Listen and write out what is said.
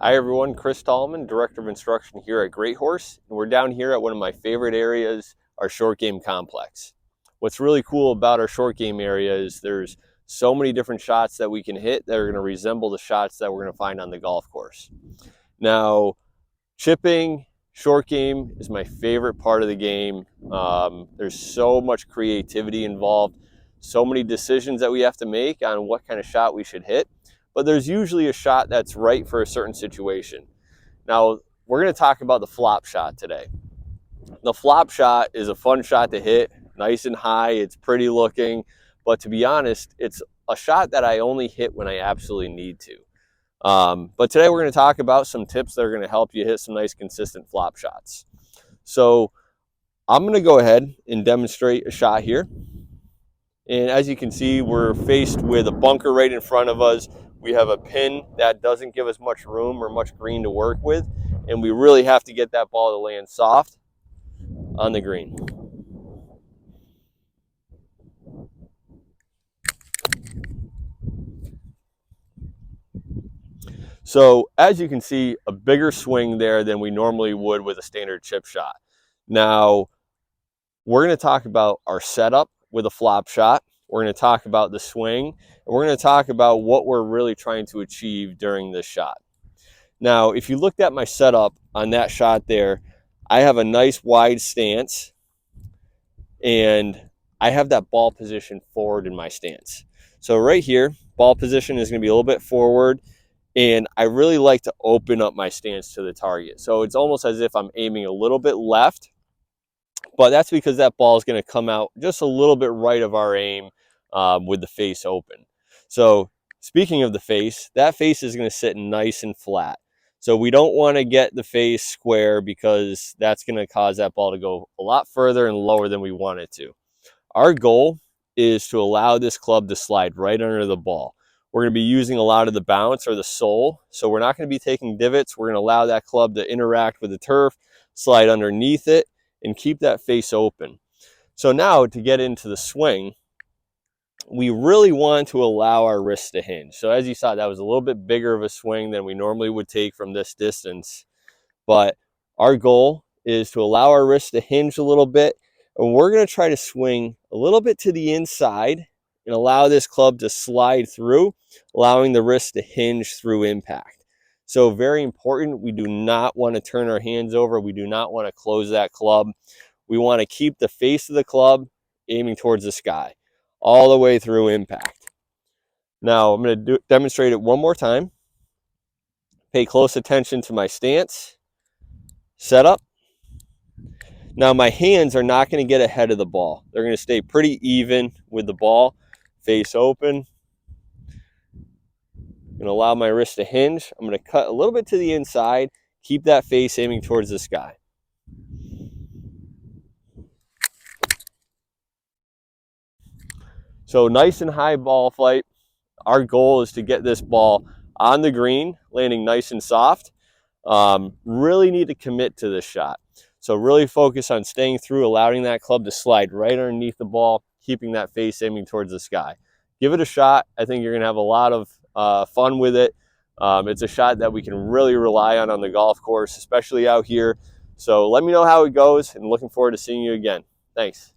Hi everyone, Chris Tallman, Director of Instruction here at Great Horse, and we're down here at one of my favorite areas, our short game complex. What's really cool about our short game area is there's so many different shots that we can hit that are going to resemble the shots that we're going to find on the golf course. Now, chipping, short game is my favorite part of the game. There's so much creativity involved, so many decisions that we have to make on what kind of shot we should hit, but there's usually a shot that's right for a certain situation. Now, we're going to talk about the flop shot today. The flop shot is a fun shot to hit, nice and high, it's pretty looking, but to be honest, it's a shot that I only hit when I absolutely need to. But today we're going to talk about some tips that are going to help you hit some nice consistent flop shots. So I'm going to go ahead and demonstrate a shot here. And as you can see, we're faced with a bunker right in front of us. We have a pin that doesn't give us much room or much green to work with. And we really have to get that ball to land soft on the green. So as you can see, a bigger swing there than we normally would with a standard chip shot. Now, we're going to talk about our setup with a flop shot. We're going to talk about the swing, and we're going to talk about what we're really trying to achieve during this shot. Now, if you looked at my setup on that shot there, I have a nice wide stance, and I have that ball position forward in my stance. So right here, ball position is going to be a little bit forward, and I really like to open up my stance to the target. So it's almost as if I'm aiming a little bit left, but that's because that ball is going to come out just a little bit right of our aim with the face open. So speaking of the face, that face is going to sit nice and flat. So we don't want to get the face square because that's going to cause that ball to go a lot further and lower than we want it to. Our goal is to allow this club to slide right under the ball. We're going to be using a lot of the bounce or the sole, so we're not going to be taking divots. We're going to allow that club to interact with the turf, slide underneath it, and keep that face open. So now to get into the swing, we really want to allow our wrist to hinge. So as you saw, that was a little bit bigger of a swing than we normally would take from this distance. But our goal is to allow our wrist to hinge a little bit, and we're going to try to swing a little bit to the inside and allow this club to slide through, allowing the wrist to hinge through impact. So very important, we do not want to turn our hands over. We do not want to close that club. We want to keep the face of the club aiming towards the sky all the way through impact. Now I'm going to demonstrate it one more time. Pay close attention to my stance, setup. Now my hands are not going to get ahead of the ball. They're going to stay pretty even with the ball, face open. I'm going to allow my wrist to hinge. I'm going to cut a little bit to the inside, keep that face aiming towards the sky. So nice and high ball flight. Our goal is to get this ball on the green, landing nice and soft. Really need to commit to this shot. So really focus on staying through, allowing that club to slide right underneath the ball, keeping that face aiming towards the sky. Give it a shot. I think you're going to have a lot of fun with it. It's a shot that we can really rely on the golf course, especially out here. So let me know how it goes, and looking forward to seeing you again. Thanks.